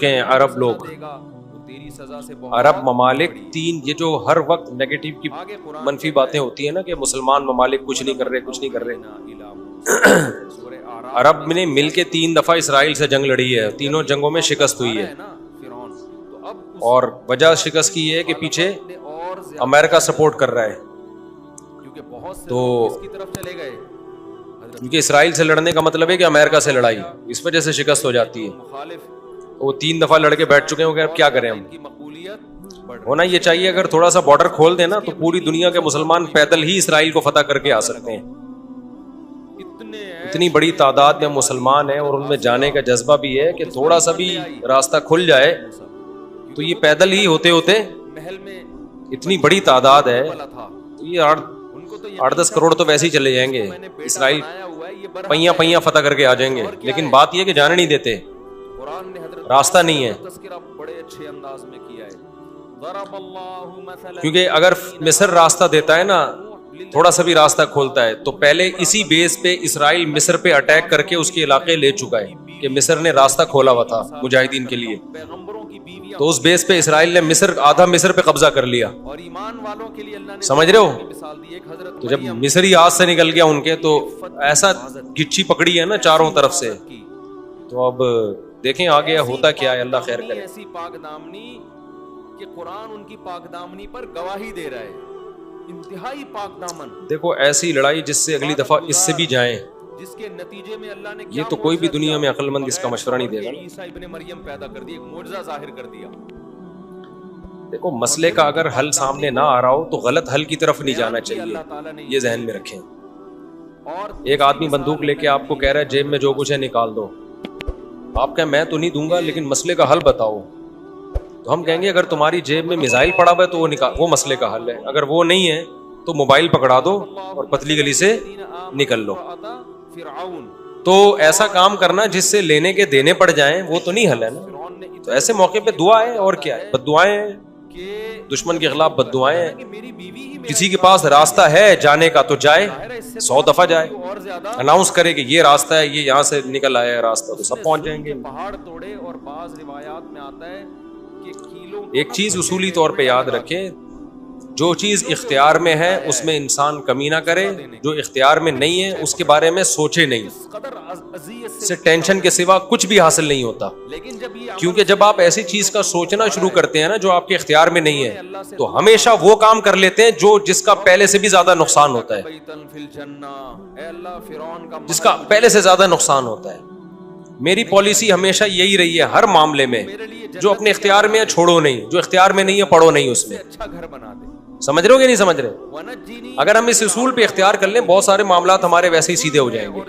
چکے ہیں عرب لوگ، عرب ممالک تین، یہ جو ہر وقت نیگیٹو کی منفی باتیں ہوتی ہیں نا کہ مسلمان ممالک کچھ نہیں کر رہے کچھ نہیں کر رہے، عرب نے مل کے 3 دفعہ اسرائیل سے جنگ لڑی ہے، تینوں جنگوں میں شکست ہوئی ہے، اور وجہ شکست کی یہ ہے کہ پیچھے امریکہ سپورٹ کر رہا ہے، تو کیونکہ اسرائیل سے لڑنے کا مطلب ہے کہ امریکہ سے لڑائی، اس وجہ سے شکست ہو جاتی ہے، وہ 3 دفعہ لڑ کے بیٹھ چکے ہیں، اب کیا کریں ہم؟ ہونا یہ چاہیے اگر تھوڑا سا بارڈر کھول دینا تو پوری دنیا کے مسلمان پیدل ہی اسرائیل کو فتح کر کے آ سکتے ہیں، اتنی بڑی تعداد میں مسلمان ہیں اور ان میں جانے کا جذبہ بھی ہے کہ تھوڑا سا بھی راستہ کھل جائے تو یہ پیدل ہی ہوتے ہوتے، اتنی بڑی تعداد ہے تو یہ 8-10 کروڑ تو ویسے ہی چلے جائیں گے، اسرائیل پہیاں فتح کر کے آ جائیں گے، لیکن بات یہ کہ جانے نہیں دیتے، راستہ نہیں ہے، کیونکہ اگر مصر راستہ دیتا ہے نا، تھوڑا سا بھی راستہ کھولتا ہے تو پہلے اسی بیس پہ اسرائیل مصر پہ اٹیک کر کے اس کے علاقے لے چکا ہے کہ مصر نے راستہ کھولا ہوا تھا مجاہدین کے لیے، تو اس بیس پہ اسرائیل نے آدھا مصر پہ قبضہ کر لیا، سمجھ رہے ہو؟ تو جب مصری ہاتھ سے نکل گیا ان کے تو ایسا گچھی پکڑی ہے نا چاروں طرف سے، تو اب دیکھیں آگے ہوتا کیا ہے، اللہ خیر کرے۔ ایسی پاک دامنی کہ قرآن ان کی پاک دامنی پر گواہی دے رہا ہے، انتہائی پاک دامن۔ دیکھو ایسی لڑائی جس سے اگلی دفعہ اس سے بھی جائیں، جس کے نتیجے میں اللہ نے یہ تو کوئی بھی دنیا میں عقل مند اس کا مشورہ نہیں دے گا۔ عیسیٰ ابن مریم پیدا کر دیا، ایک معجزہ ظاہر کر دیا۔ دیکھو مسئلے کا اگر حل سامنے نہ آ رہا ہو تو غلط حل کی طرف نہیں جانا چاہیے، یہ ذہن میں رکھیں۔ ایک آدمی بندوق لے کے آپ کو کہہ رہا ہے جیب میں جو کچھ ہے نکال دو، آپ کہیں میں تو نہیں دوں گا لیکن مسئلے کا حل بتاؤ، تو ہم کہیں گے اگر تمہاری جیب میں میزائل پڑا ہوا ہے تو وہ مسئلے کا حل ہے، اگر وہ نہیں ہے تو موبائل پکڑا دو اور پتلی گلی سے نکل لو۔ تو ایسا کام کرنا جس سے لینے کے دینے پڑ جائیں وہ تو نہیں حل ہے نا، تو ایسے موقع پہ دعا ہے، اور کیا ہے، بد دعائیں ہیں، دشمن کے خلاف بد دعائیں ہیں۔ کسی کے پاس راستہ ہے جانے کا تو جائے، 100 دفعہ جائے، اناؤنس کرے کہ یہ راستہ ہے، یہ یہاں سے نکل آیا ہے راستہ، تو سب پہنچ جائیں گے۔ پہاڑ توڑے، اور بعض روایات میں آتا ہے کہ ایک چیز اصولی طور پہ یاد رکھیں، جو چیز اختیار میں ہے اس میں انسان کمی نہ کرے، جو اختیار میں نہیں ہے اس کے بارے میں سوچے نہیں، اس سے ٹینشن کے سوا کچھ بھی حاصل نہیں ہوتا، کیونکہ جب آپ ایسی چیز کا سوچنا شروع کرتے ہیں نا جو آپ کے اختیار میں نہیں ہے تو ہمیشہ وہ کام کر لیتے ہیں جس کا پہلے سے بھی زیادہ نقصان ہوتا ہے، جس کا پہلے سے زیادہ نقصان ہوتا ہے۔ میری پالیسی ہمیشہ یہی رہی ہے ہر معاملے میں، جو اپنے اختیار میں ہے چھوڑو نہیں، جو اختیار میں نہیں ہے پڑھو نہیں اس میں، سمجھ رہے ہو کہ نہیں سمجھ رہے؟ اگر ہم اس اصول پہ اختیار کر لیں بہت سارے معاملات ہمارے ویسے ہی سیدھے ہو جائیں گے۔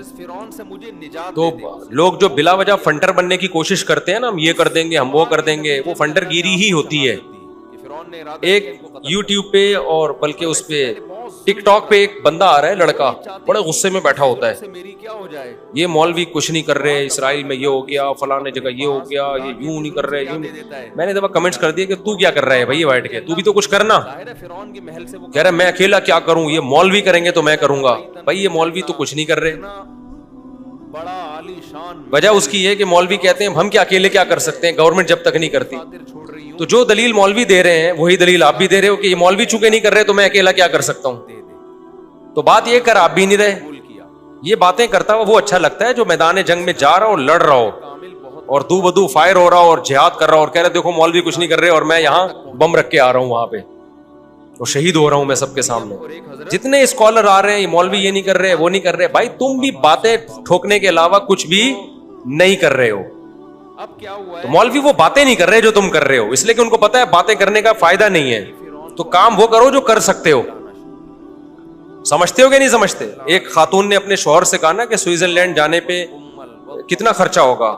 تو لوگ جو بلا وجہ فنڈر بننے کی کوشش کرتے ہیں نا، ہم یہ کر دیں گے، ہم وہ کر دیں گے، وہ فنڈر گیری ہی ہوتی ہے۔ ایک یوٹیوب پہ اور بلکہ اس پہ ٹک ٹاک پہ ایک بندہ آ رہا ہے، لڑکا بڑے غصے میں بیٹھا ہوتا ہے، یہ مولوی کچھ نہیں کر رہے، اسرائیل میں یہ ہو گیا، فلانے جگہ یہ ہو گیا، یہ یوں نہیں کر رہے، یوں نہیں۔ میں نے دفعہ کمنٹس کر دیا کہ تو کیا کر رہا ہے بھائی بیٹھ کے، تو بھی تو کچھ کرنا۔ کہہ رہا میں اکیلا کیا کروں، یہ مولوی کریں گے تو میں کروں گا۔ بھائی یہ مولوی تو کچھ نہیں کر رہے، وجہ اس کی یہ کہ مولوی کہتے ہیں ہم کیا اکیلے کیا کر سکتے ہیں، گورنمنٹ جب تک نہیں کرتی۔ تو جو دلیل مولوی دے رہے ہیں وہی دلیل آپ بھی دے رہے ہو کہ یہ مولوی چونکہ نہیں کر رہے تو میں اکیلا کیا کر سکتا ہوں۔ تو بات یہ کر آپ بھی نہیں رہے، یہ باتیں کرتا ہوا وہ اچھا لگتا ہے جو میدان جنگ میں جا رہا ہو، لڑ رہا ہو اور دو بدو فائر ہو رہا ہو اور جہاد کر رہا ہو اور کہہ رہے دیکھو مولوی کچھ نہیں کر رہے اور میں یہاں بم رکھ کے آ رہا ہوں وہاں پہ اور شہید ہو رہا ہوں میں سب کے سامنے۔ جتنے اسکالر آ رہے ہیں یہ مولوی یہ نہیں کر رہے وہ نہیں کر رہے، بھائی تم بھی باتیں ٹھوکنے کے علاوہ کچھ بھی نہیں کر رہے ہو۔ تو مولوی وہ باتیں نہیں کر رہے جو تم کر رہے ہو، اس لیے کہ ان کو پتا ہے باتیں کرنے کا فائدہ نہیں ہے، تو کام وہ کرو جو کر سکتے ہو۔ سمجھتے ہو کہ نہیں سمجھتے؟ ایک خاتون نے اپنے شوہر سے کہا نا کہ سوئٹزرلینڈ جانے پہ کتنا خرچہ ہوگا،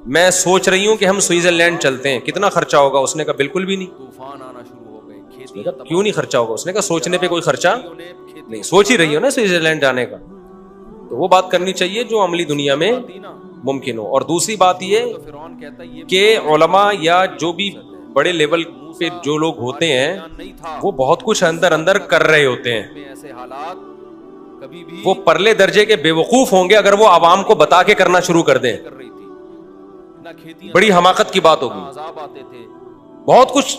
میں سوچ رہی ہوں کہ ہم سوئٹزرلینڈ چلتے ہیں، کتنا خرچہ ہوگا؟ اس نے کہا بالکل بھی نہیں۔ کیوں نہیں خرچہ ہوگا؟ اس نے کہا سوچنے پہ کوئی خرچہ نہیں، سوچ ہی رہی ہو نا سوئٹزرلینڈ جانے کا، تو وہ بات کرنی چاہیے جو عملی دنیا میں ممکن ہو۔ اور دوسری بات یہ کہ علماء یا جو بھی بڑے لیول پہ جو لوگ ہوتے ہیں وہ بہت کچھ اندر اندر کر رہے ہوتے ہیں، وہ پرلے درجے کے بے وقوف ہوں گے اگر وہ عوام کو بتا کے کرنا شروع کر دیں۔ بڑی حماقت کی بات ہوگی. عذاب آتے تھے. بہت کچھ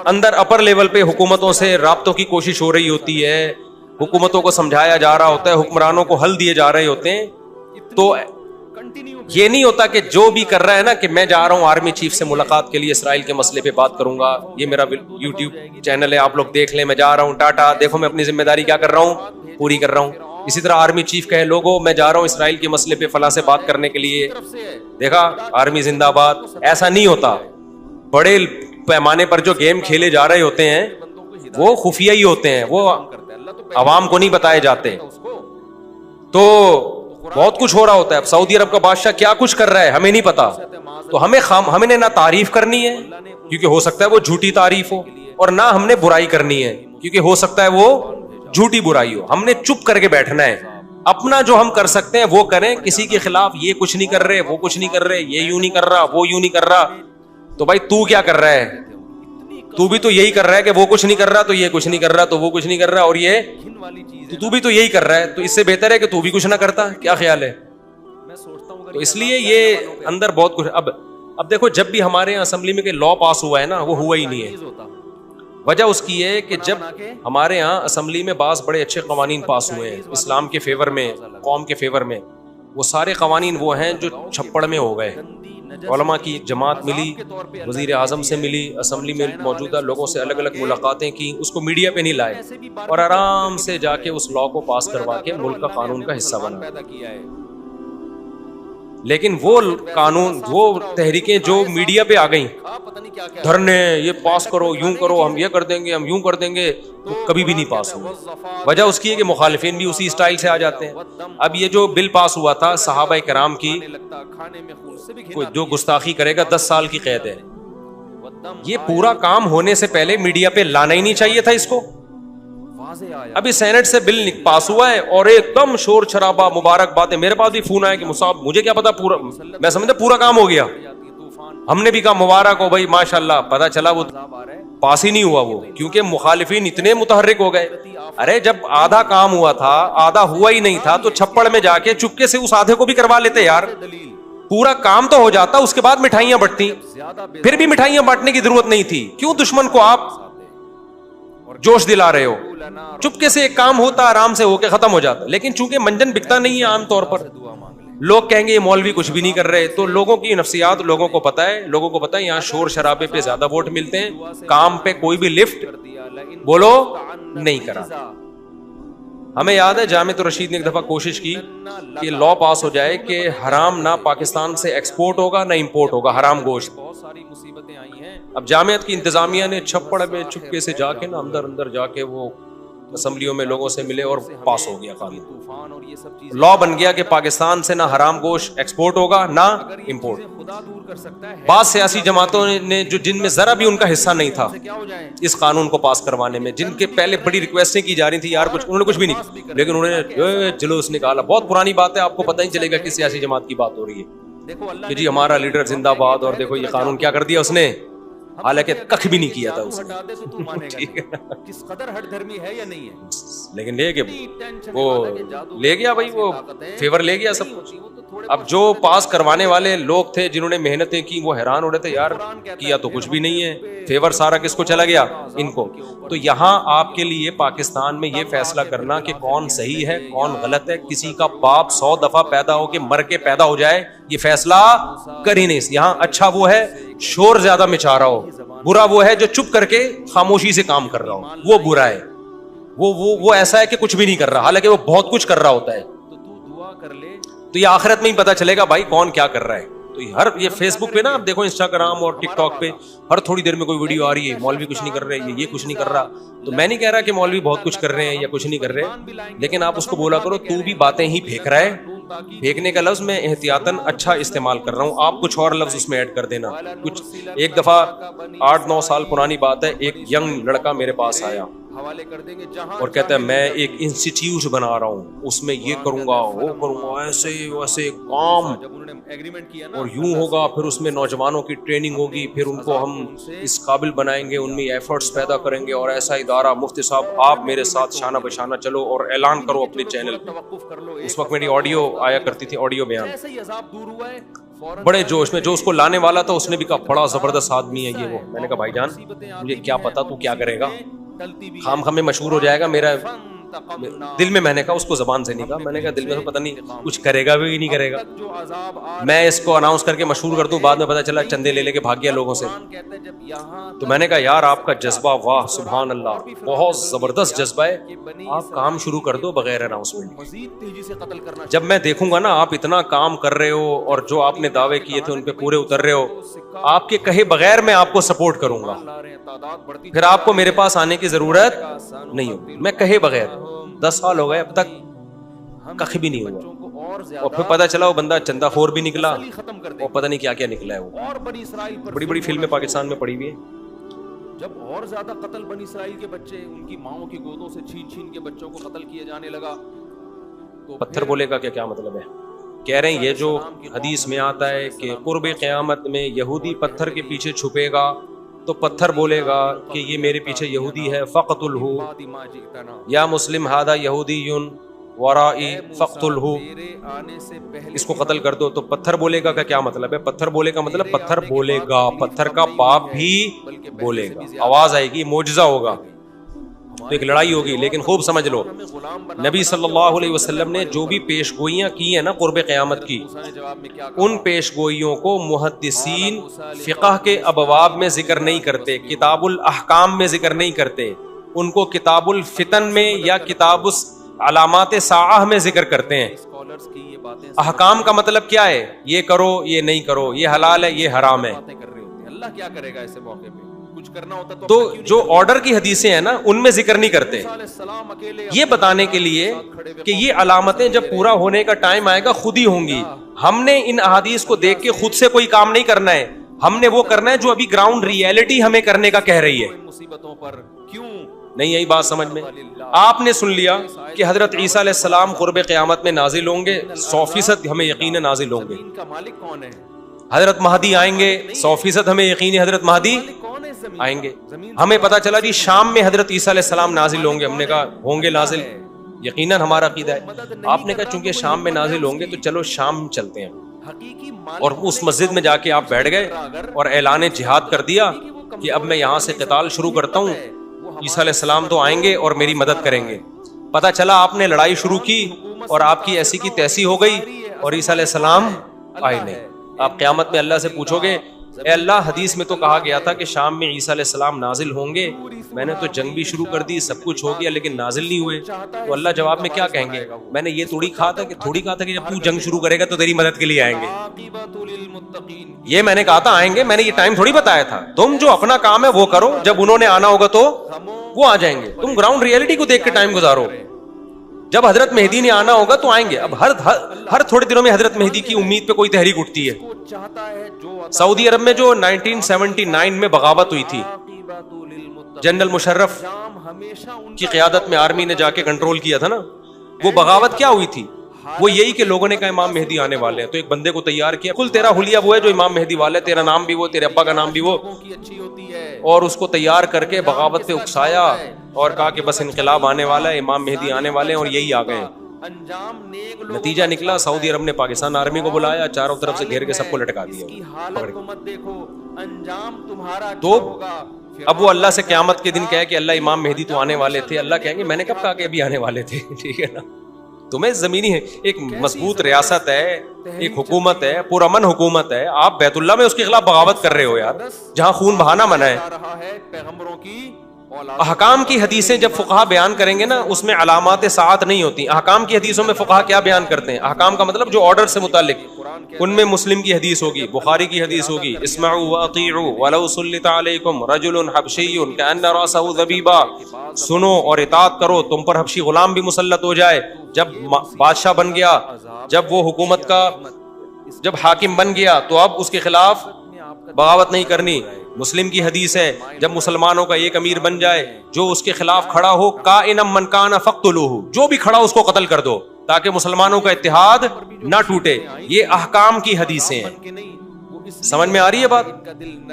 اندر اپر لیول پہ حکومتوں سے رابطوں کی کوشش ہو رہی ہوتی ہے, حکومتوں کو سمجھایا جا رہا ہوتا ہے, حکمرانوں کو حل دیے جا رہے ہوتے ہیں. تو یہ نہیں ہوتا کہ جو بھی کر رہا ہے نا کہ میں جا رہا ہوں آرمی چیف سے ملاقات کے لیے, اسرائیل کے مسئلے پہ بات کروں گا, یہ میرا یوٹیوب چینل ہے, آپ لوگ دیکھ لیں, میں جا رہا ہوں, ٹاٹا, دیکھو میں اپنی ذمہ داری کیا کر رہا ہوں, پوری کر رہا ہوں. اسی طرح آرمی چیف کہے لوگوں میں جا رہا ہوں اسرائیل کے مسئلے پہ فلاں سے بات کرنے کے لیے, دیکھا آرمی زندہ آباد. ایسا نہیں ہوتا. بڑے پیمانے پر جو گیم کھیلے جا رہے ہوتے ہیں وہ خفیہ ہی ہوتے ہیں, وہ عوام کو نہیں بتائے جاتے. تو بہت کچھ ہو رہا ہوتا ہے. اب سعودی عرب کا بادشاہ کیا کچھ کر رہا ہے ہمیں نہیں پتا, تو ہمیں نہ تعریف کرنی ہے کیونکہ ہو سکتا ہے وہ جھوٹی تعریف ہو, اور نہ ہم نے برائی کرنی ہے کیونکہ ہو سکتا ہے وہ جھوٹی برائی ہو. ہم نے چپ کر کے بیٹھنا ہے, اپنا جو ہم کر سکتے ہیں وہ کریں. کسی کے خلاف یہ کچھ نہیں کر رہے, وہ کچھ نہیں کر رہے, یہ یوں نہیں کر رہا, وہ یوں نہیں کر رہا, تو بھائی تو کیا کر رہا ہے؟ تو بھی تو یہی کر رہا ہے کہ وہ کچھ نہیں کر رہا, تو یہ کچھ نہیں کر رہا, تو وہ کچھ نہیں کر رہا, اور یہ تو بھی تو یہی کر رہا ہے. تو اس سے بہتر ہے کہ تو بھی کچھ نہ کرتا. کیا خیال ہے؟ تو اس لیے یہ اندر بہت کچھ. اب دیکھو جب بھی ہمارے یہاں اسمبلی میں کہ لا پاس ہوا ہے نا, وہ ہوا ہی نہیں ہے. وجہ اس کی ہے کہ جب ہمارے یہاں اسمبلی میں بعض بڑے اچھے قوانین پاس ہوئے ہیں اسلام کے فیور میں, قوم کے فیور میں, وہ سارے قوانین وہ ہیں جو چھپڑ میں ہو گئے. علماء کی ایک جماعت ملی, وزیر اعظم سے ملی, اسمبلی میں موجودہ لوگوں سے الگ الگ ملاقاتیں کی, اس کو میڈیا پہ نہیں لائے, اور آرام سے جا کے اس لا کو پاس کروا کے ملک کا قانون کا حصہ بنا. لیکن وہ قانون, وہ تحریکیں جو میڈیا پہ آ گئیں, دھرنے, یہ پاس کرو, یوں کرو, ہم یہ کر دیں گے, ہم یوں کر دیں گے, تو کبھی بھی نہیں پاس ہوئے. وجہ اس کی ہے کہ مخالفین بھی اسی اسٹائل سے آ جاتے ہیں. اب یہ جو بل پاس ہوا تھا صحابہ کرام کی, جو گستاخی کرے گا 10 سال کی قید ہے, یہ پورا کام ہونے سے پہلے میڈیا پہ لانا ہی نہیں چاہیے تھا اس کو. ابھی سینٹ سے بل پاس ہوا ہے اور ایک دم شور شرابہ, مبارک باتیں. میرے پاس بھی فون آیا کہ مصعب مجھے کیا پتا, پورا میں سمجھا پورا کام ہو گیا. ہم نے بھی کہا مبارک ہو بھائی, ماشاءاللہ. پتا چلا وہ پاس ہی نہیں ہوا, وہ کیونکہ مخالفین اتنے متحرک ہو گئے. ارے جب آدھا کام ہوا تھا, آدھا ہوا ہی نہیں تھا, تو چھپڑ میں جا کے چپکے سے اس آدھے کو بھی کروا لیتے یار. پورا کام تو ہو جاتا, اس کے بعد مٹھائیاں بٹتی. پھر بھی مٹھائیاں بانٹنے کی ضرورت نہیں تھی. کیوں دشمن کو آپ جوش دلا رہے ہو؟ چپکے سے ایک کام ہوتا, آرام سے ہو کے ختم ہو جاتا. لیکن چونکہ منجن بکتا نہیں ہے عام طور پر, لوگ کہیں گے یہ مولوی کچھ بھی نہیں کر رہے. تو لوگوں کی نفسیات لوگوں کو پتا ہے, لوگوں کو پتا ہے یہاں شور شرابے پہ زیادہ ووٹ ملتے ہیں, کام پہ کوئی بھی لفٹ بولو نہیں کرا. ہمیں یاد ہے جامعۃ الرشید نے ایک دفعہ کوشش کی کہ لا پاس ہو جائے کہ حرام نہ پاکستان سے ایکسپورٹ ہوگا نہ امپورٹ ہوگا, حرام گوشت. اب جامعت کی انتظامیہ نے چھپڑ میں چپکے سے جا کے نا اندر جا کے وہ اسمبلیوں میں لوگوں سے ملے اور پاس ہو گیا قانون. لا بن گیا کہ پاکستان سے نہ حرام گوشت ایکسپورٹ ہوگا نہ امپورٹ. بعض سیاسی جماعتوں نے جن میں ذرا بھی ان کا حصہ نہیں تھا اس قانون کو پاس کروانے میں, جن کے پہلے بڑی ریکویسٹیں کی جا رہی تھی یار, انہوں نے کچھ بھی نہیں, لیکن انہوں نے جلوس نکالا. بہت پرانی بات ہے, آپ کو پتہ ہی چلے گا کہ سیاسی جماعت کی بات ہو رہی ہے کہ جی ہمارا لیڈر زندہ باد, اور دیکھو یہ قانون کیا کر دیا اس نے, حالانکہ کچھ بھی نہیں کیا تھا اس نے. کس قدر ہٹ دھرمی ہے یا نہیں ہے, لیکن لے کے وہ لے گیا بھائی, وہ فیور لے گیا سب کچھ. اب جو پاس کروانے والے لوگ تھے جنہوں نے محنتیں کی, وہ حیران ہو رہے تھے یار کیا تو کچھ بھی نہیں ہے, فیور سارا کس کو چلا گیا, ان کو. تو یہاں آپ کے لیے پاکستان میں یہ فیصلہ کرنا کہ کون صحیح ہے کون غلط ہے, کسی کا باپ 100 دفعہ پیدا ہو کے مر کے پیدا ہو جائے, یہ فیصلہ کر ہی نہیں. یہاں اچھا وہ ہے شور زیادہ مچا رہا ہو, برا وہ ہے جو چپ کر کے خاموشی سے کام کر رہا ہو, وہ برا ہے. وہ ایسا ہے کہ کچھ بھی نہیں کر رہا, حالانکہ وہ بہت کچھ کر رہا ہوتا ہے. تو یہ آخرت میں ہی پتا چلے گا بھائی کون کیا کر رہا ہے. تو یہ فیس بک پہ نا آپ دیکھو, انسٹاگرام اور ٹک ٹاک پہ ہر تھوڑی دیر میں کوئی ویڈیو آ رہی ہے, مولوی کچھ نہیں کر رہے, یہ کچھ نہیں کر رہا. تو میں نہیں کہہ رہا کہ مولوی بہت کچھ کر رہے ہیں یا کچھ نہیں کر رہے, لیکن آپ اس کو بولا کرو تو بھی باتیں ہی پھینک رہا ہے. پھینکنے کا لفظ میں احتیاطاً اچھا استعمال کر رہا ہوں, آپ کچھ اور لفظ اس میں ایڈ کر دینا. کچھ ایک دفعہ 8-9 سال پرانی بات ہے, ایک ینگ لڑکا میرے پاس آیا اور کہتا ہے میں ایک انسٹیٹیوٹ بنا رہا ہوں, اس میں یہ کروں گا وہ کروں گا, ایسے ویسے کام, اور یوں ہوگا, پھر اس میں نوجوانوں کی ٹریننگ ہوگی, پھر ان کو ہم اس قابل بنائیں گے, ان میں ایفرٹس پیدا کریں گے, اور ایسا ادارہ. مفتی صاحب آپ میرے ساتھ شانہ بشانہ چلو اور اعلان کرو اپنے چینل پہ. اس وقت میری آڈیو آیا کرتی تھی, آڈیو بیان. بڑے جوش میں. جو اس کو لانے والا تھا اس نے بھی کہا بڑا زبردست آدمی ہے یہ وہ. میں نے کہا بھائی جان مجھے کیا پتا تو کیا کرے گا, خام خام میں مشہور ہو جائے گا. میرا دل میں نے کہا اس کو زبان سے نہیں کہا, میں نے کہا دل میں تو پتہ نہیں کچھ کرے گا بھی نہیں کرے گا. میں اس کو اناؤنس کر کے مشہور کر دوں, بعد میں پتہ چلا چندے لے کے بھاگ گیا لوگوں سے. تو میں نے کہا یار آپ کا جذبہ واہ سبحان اللہ بہت زبردست جذبہ ہے, آپ کام شروع کر دو بغیر اناؤنسمنٹ. جب میں دیکھوں گا نا آپ اتنا کام کر رہے ہو اور جو آپ نے دعوے کیے تھے ان پہ پورے اتر رہے ہو, آپ کے کہے بغیر میں آپ کو سپورٹ کروں گا, پھر آپ کو میرے پاس آنے کی ضرورت نہیں ہوگی. میں کہے بغیر 10 سال ہو گئے اب تک کخ بھی نہیں ہوا, اور پھر پتہ چلا وہ بندہ چندہ خور بھی نکلا اور پتہ نہیں کیا کیا نکلا ہے. وہ بڑی بڑی فلمیں پاکستان میں پڑی ہوئی ہیں. جب اور زیادہ قتل بنی اسرائیل کے بچے ان کی ماؤں کی گودوں سے چھین چھین کے بچوں کو قتل کیے جانے لگا. پتھر بولے کا کیا مطلب ہے؟ کہہ رہے ہیں یہ جو حدیث میں آتا ہے کہ قرب قیامت میں یہودی پتھر کے پیچھے چھپے گا تو پتھر بولے گا کہ یہ میرے پیچھے یہودی ہے فقتلہ, یا مسلم ھذا یہودی ورائی فقتلہ, اس کو قتل کر دو. تو پتھر بولے گا کا کیا مطلب ہے؟ پتھر بولے کا مطلب پتھر بولے گا, پتھر کا باپ بھی بولے گا, آواز آئے گی, معجزہ ہوگا, تو ایک لڑائی ہوگی. لیکن خوب سمجھ لو نبی صلی اللہ علیہ وسلم نے جو بھی پیش گوئیاں کی ہیں نا قرب قیامت کی, ان پیش گوئیوں کو محدثین فقہ کے ابواب میں ذکر نہیں کرتے, کتاب الاحکام میں ذکر نہیں کرتے, ان کو کتاب الفتن میں یا کتاب علامات ساعہ میں ذکر کرتے ہیں. احکام کا مطلب کیا ہے؟ یہ کرو یہ نہیں کرو, یہ حلال ہے یہ حرام ہے. اللہ کیا کرے گا ایسے موقع پہ؟ کچھ کرنا ہوتا تو جو آرڈر کی حدیثیں ہیں نا ان میں ذکر نہیں کرتے, یہ بتانے کے لیے کہ یہ علامتیں جب پورا ہونے کا ٹائم آئے گا خود ہی ہوں گی. ہم نے ان احادیث کو دیکھ کے خود سے کوئی کام نہیں کرنا ہے, ہم نے وہ کرنا ہے جو ابھی گراؤنڈ ریئلٹی ہمیں کرنے کا کہہ رہی ہے. مصیبتوں پر کیوں نہیں یہی بات سمجھ میں آپ نے سن لیا کہ حضرت عیسیٰ علیہ السلام قرب قیامت میں نازل ہوں گے, 100% ہمیں یقین نازل ہوں گے. ان کا مالک کون ہے؟ حضرت مہدی آئیں گے, 100% ہمیں یقین ہے حضرت مہدی آئیں گے. ہمیں پتا چلا جی شام میں حضرت عیسیٰ علیہ السلام نازل ہوں گے, ہم نے کہا ہوں گے نازل, یقیناً ہمارا عقیدہ ہے. آپ نے کہا چونکہ شام میں نازل ہوں گے تو چلو شام چلتے ہیں, اور اس مسجد میں جا کے آپ بیٹھ گئے اور اعلان جہاد کر دیا کہ اب میں یہاں سے قتال شروع کرتا ہوں, عیسیٰ علیہ السلام تو آئیں گے اور میری مدد کریں گے. پتا چلا آپ نے لڑائی شروع کی اور آپ کی ایسی کی تیسی ہو گئی اور عیسیٰ علیہ السلام آئے نہیں. آپ قیامت میں اللہ سے پوچھو گے اے اللہ حدیث میں تو کہا گیا تھا کہ شام میں عیسیٰ علیہ السلام نازل ہوں گے, میں نے تو جنگ بھی شروع کر دی, سب کچھ ہو گیا, لیکن نازل نہیں ہوئے. تو اللہ جواب میں کیا کہیں گے؟ میں نے یہ تھوڑی کہا تھا کہ جب تو جنگ شروع کرے گا تو تیری مدد کے لیے آئیں گے. یہ میں نے کہا تھا آئیں گے, میں نے یہ ٹائم تھوڑی بتایا تھا. تم جو اپنا کام ہے وہ کرو, جب انہوں نے آنا ہوگا تو وہ آ جائیں گے. تم گراؤنڈ ریئلٹی کو دیکھ کے ٹائم گزارو. جب حضرت مہدی نے آنا ہوگا تو آئیں گے. اب ہر تھوڑے دنوں میں حضرت مہدی کی امید پہ کوئی تحریک اٹھتی ہے. سعودی عرب میں جو 1979 میں بغاوت ہوئی تھی, جنرل مشرف کی قیادت میں آرمی نے جا کے کنٹرول کیا تھا نا, وہ بغاوت کیا ہوئی تھی؟ وہ یہی کہ لوگوں نے کہا امام مہدی آنے والے ہیں, تو ایک بندے کو تیار کیا, کل تیرا حلیہ وہ ہے جو امام مہدی والا ہے, تیرا نام بھی وہ, تیرے ابا کا نام بھی وہ, اور اس کو تیار کر کے بغاوت پہ اکسایا اور کہا کہ بس انقلاب آنے والا ہے, امام مہدی آنے والے ہیں, اور یہی آ گئے. نتیجہ نکلا سعودی عرب نے پاکستان آرمی کو بلایا, چاروں طرف سے گھیر کے سب کو لٹکا دیا. تو اب وہ اللہ سے قیامت کے دن کہے کہ اللہ امام مہدی تو آنے والے تھے, اللہ کہیں گے میں نے کب کہا کہ ابھی آنے والے تھے. ٹھیک ہے نا, تمہیں زمینی ہے ایک مضبوط ریاست ہے, ایک حکومت ہے, پرامن حکومت ہے, آپ بیت اللہ میں اس کے خلاف بغاوت کر رہے ہو یار, جہاں خون بہانا منع ہے. احکام کی حدیثیں جب فقہا بیان کریں گے نا اس میں علامات ساعت نہیں ہوتی. احکام کی حدیثوں میں فقہا کیا بیان کرتے ہیں؟ احکام کا مطلب جو آرڈر سے متعلق, ان میں مسلم کی حدیث ہوگی, بخاری کی حدیث ہوگی, اسمعوا واطیعوا ولو سلط علیکم رجل حبشی کأن رأسہ ذبیبہ, سنو اور اطاعت کرو, تم پر حبشی غلام بھی مسلط ہو جائے. جب بادشاہ بن گیا, جب وہ حکومت کا جب حاکم بن گیا تو اب اس کے خلاف بغاوت نہیں کرنی. مسلم کی حدیث ہے جب مسلمانوں کا ایک امیر بن جائے, جو اس کے خلاف کھڑا ہو کائنا من کان فاقتلوہ, جو بھی کھڑا اس کو قتل کر دو تاکہ مسلمانوں کا اتحاد نہ ٹوٹے. یہ احکام کی حدیثیں ہیں. سمجھ میں آ رہی ہے بات؟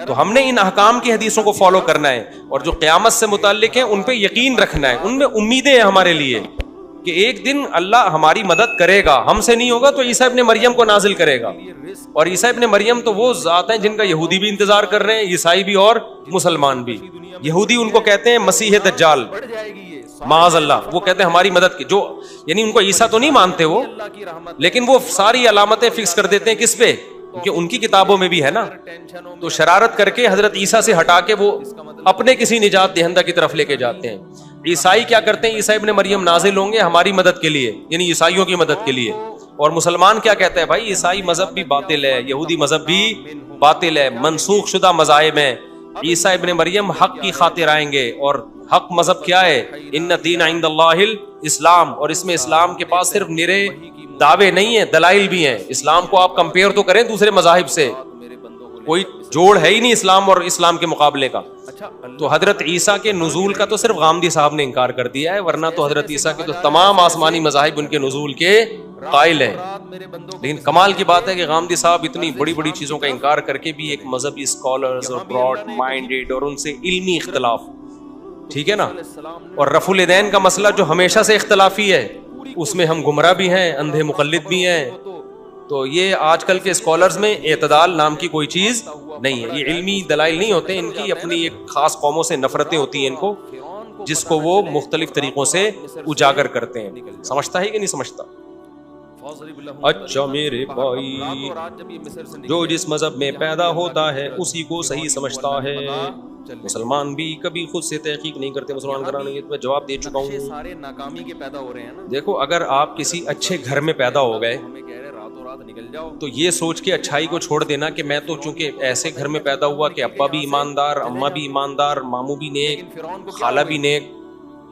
تو ہم نے ان احکام کی حدیثوں کو فالو کرنا ہے, اور جو قیامت سے متعلق ہیں ان پہ یقین رکھنا ہے, ان میں امیدیں ہیں ہمارے لیے. کہ ایک دن اللہ ہماری مدد کرے گا, ہم سے نہیں ہوگا تو عیسیٰ ابن مریم کو نازل کرے گا. اور عیسیٰ ابن مریم تو وہ ذات ہیں جن کا یہودی بھی انتظار کر رہے ہیں, عیسائی بھی اور مسلمان بھی. یہودی ان کو کہتے ہیں مسیح دجال, معاذ اللہ, وہ کہتے ہیں ہماری مدد کی, جو یعنی ان کو عیسیٰ تو نہیں مانتے وہ, لیکن وہ ساری علامتیں فکس کر دیتے ہیں کس پہ, کیونکہ ان کی کتابوں میں بھی ہے نا. تو شرارت کر کے حضرت عیسیٰ سے ہٹا کے وہ اپنے کسی نجات دہندہ کی طرف لے کے جاتے ہیں. عیسائی کیا کرتے ہیں, عیسیٰ ابن مریم نازل ہوں گے ہماری مدد کے لیے, یعنی عیسائیوں کی مدد کے لیے. اور مسلمان کیا کہتے ہیں, بھائی عیسائی مذہب بھی باطل ہے, یہودی مذہب بھی باطل ہے, منسوخ شدہ مذاہب ہیں, عیسیٰ ابن مریم حق کی خاطر آئیں گے. اور حق مذہب کیا ہے, ان الدین عند اللہ الاسلام, اور اس میں اسلام کے پاس صرف نرے دعوے نہیں ہیں, دلائل بھی ہیں. اسلام کو آپ کمپیئر تو کریں دوسرے مذاہب سے, کوئی جوڑ ہے ہی نہیں اسلام اور اسلام کے مقابلے کا. تو حضرت عیسیٰ کے نزول کا تو صرف غامدی صاحب نے انکار کر دیا ہے, ورنہ تو حضرت عیسیٰ کے تو تمام آسمانی مذاہب ان کے نزول کے قائل ہیں. لیکن کمال کی بات ہے کہ غامدی صاحب اتنی بڑی بڑی چیزوں کا انکار کر کے بھی ایک مذہبی اسکالرز اور براڈ مائنڈیڈ اور ان سے علمی اختلاف, ٹھیک ہے نا. اور رفع الیدین کا مسئلہ جو ہمیشہ سے اختلافی ہے, اس میں ہم گمراہ بھی ہیں, اندھے مقلد بھی ہیں. تو یہ آج کل کے اسکالرز میں اعتدال نام کی کوئی چیز نہیں ہے. یہ علمی دلائل نہیں ہوتے, ان کی اپنی ایک خاص قوموں سے نفرتیں ہوتی ہیں ان کو, جس کو وہ مختلف طریقوں سے اجاگر کرتے ہیں. سمجھتا ہے کہ نہیں سمجھتا؟ اچھا میرے بھائی, جو جس مذہب میں پیدا ہوتا ہے اسی کو صحیح سمجھتا ہے. مسلمان بھی کبھی خود سے تحقیق نہیں کرتے مسلمان گھرانے کی, میں جواب دے چکا ہوں. سارے ناکامی کے پیدا ہو رہے ہیں نا. دیکھو, اگر آپ کسی اچھے گھر میں پیدا ہو گئے تو یہ سوچ کے اچھائی کو چھوڑ دینا کہ میں تو چونکہ ایسے گھر میں پیدا ہوا کہ ابا بھی ایماندار, اماں بھی ایماندار, ماموں بھی نیک, خالہ بھی نیک,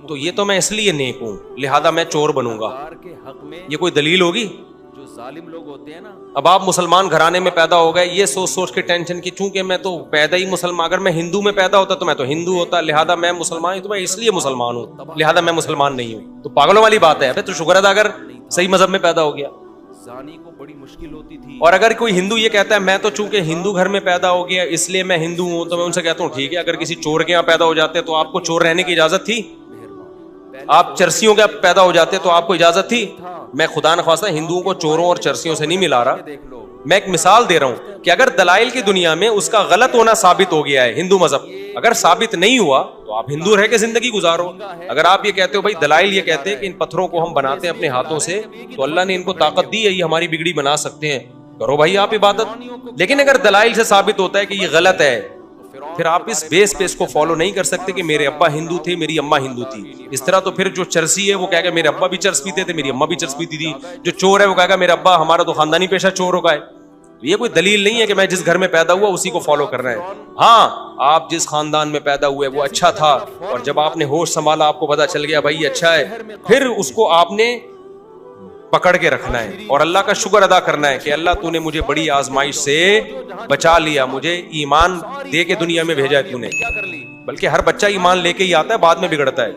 تو یہ تو میں اس لیے نیک ہوں لہذا میں چور بنوں گا, یہ کوئی دلیل ہوگی؟ جو ظالم لوگ ہوتے ہیں نا. اب آپ مسلمان گھرانے میں پیدا ہو گئے, یہ سوچ سوچ کے ٹینشن کی چونکہ میں تو پیدا ہی مسلمان, اگر میں ہندو میں پیدا ہوتا تو میں تو ہندو ہوتا, لہذا میں مسلمان ہوں تو میں اس لیے مسلمان ہوں, لہذا میں مسلمان نہیں ہوں. تو پاگلوں والی بات ہے. ابے تو شکر ادا اگر صحیح مذہب میں پیدا ہو گیا. زانی کو بڑی مشکل ہوتی تھی. اور اگر کوئی ہندو یہ کہتا ہے میں تو چونکہ ہندو گھر میں پیدا ہو گیا اس لیے میں ہندو ہوں, تو میں ان سے کہتا ہوں ٹھیک ہے, اگر کسی چور کے یہاں پیدا ہو جاتے تو آپ کو چور رہنے کی اجازت تھی؟ آپ چرسیوں کے پیدا ہو جاتے تو آپ کو اجازت تھی؟ میں خدا نخواستہ ہندوؤں کو چوروں اور چرسیوں سے نہیں ملا رہا, میں ایک مثال دے رہا ہوں کہ اگر دلائل کی دنیا میں اس کا غلط ہونا ثابت ہو گیا ہے ہندو مذہب, اگر ثابت نہیں ہوا تو آپ ہندو رہ کے زندگی گزارو. اگر آپ یہ کہتے ہو بھائی دلائل یہ کہتے ہیں کہ ان پتھروں کو ہم بناتے ہیں اپنے ہاتھوں سے تو اللہ نے ان کو طاقت دی ہے, یہ ہماری بگڑی بنا سکتے ہیں, کرو بھائی آپ عبادت. لیکن اگر دلائل سے ثابت ہوتا ہے کہ یہ غلط ہے, پھر آپ اس بیس پہ اس کو فالو نہیں کر سکتے کہ میرے ابا ہندو تھے, میری اماں ہندو تھی. اس طرح تو پھر جو چرسی ہے وہ کہے گا میرے ابا بھی چرس پیتے تھے, میری اماں بھی چرس پیتی تھی. جو چور ہے وہ کہے گا میرا ابا, ہمارا تو خاندانی پیشہ چور ہوگا ہے. یہ کوئی دلیل نہیں ہے کہ میں جس گھر میں پیدا ہوا اسی کو فالو کرنا ہے. ہاں, آپ جس خاندان میں پیدا ہوئے وہ اچھا تھا, اور جب آپ نے ہوش سنبھالا آپ کو پتا چل گیا بھائی اچھا ہے, پھر اس کو آپ نے پکڑ کے رکھنا ہے اور اللہ کا شکر ادا کرنا ہے کہ اللہ تو نے مجھے بڑی آزمائش سے بچا لیا, مجھے ایمان دے کے دنیا میں بھیجا ہے تو نے. بلکہ ہر بچہ ایمان لے کے ہی آتا ہے, بعد میں بگڑتا ہے.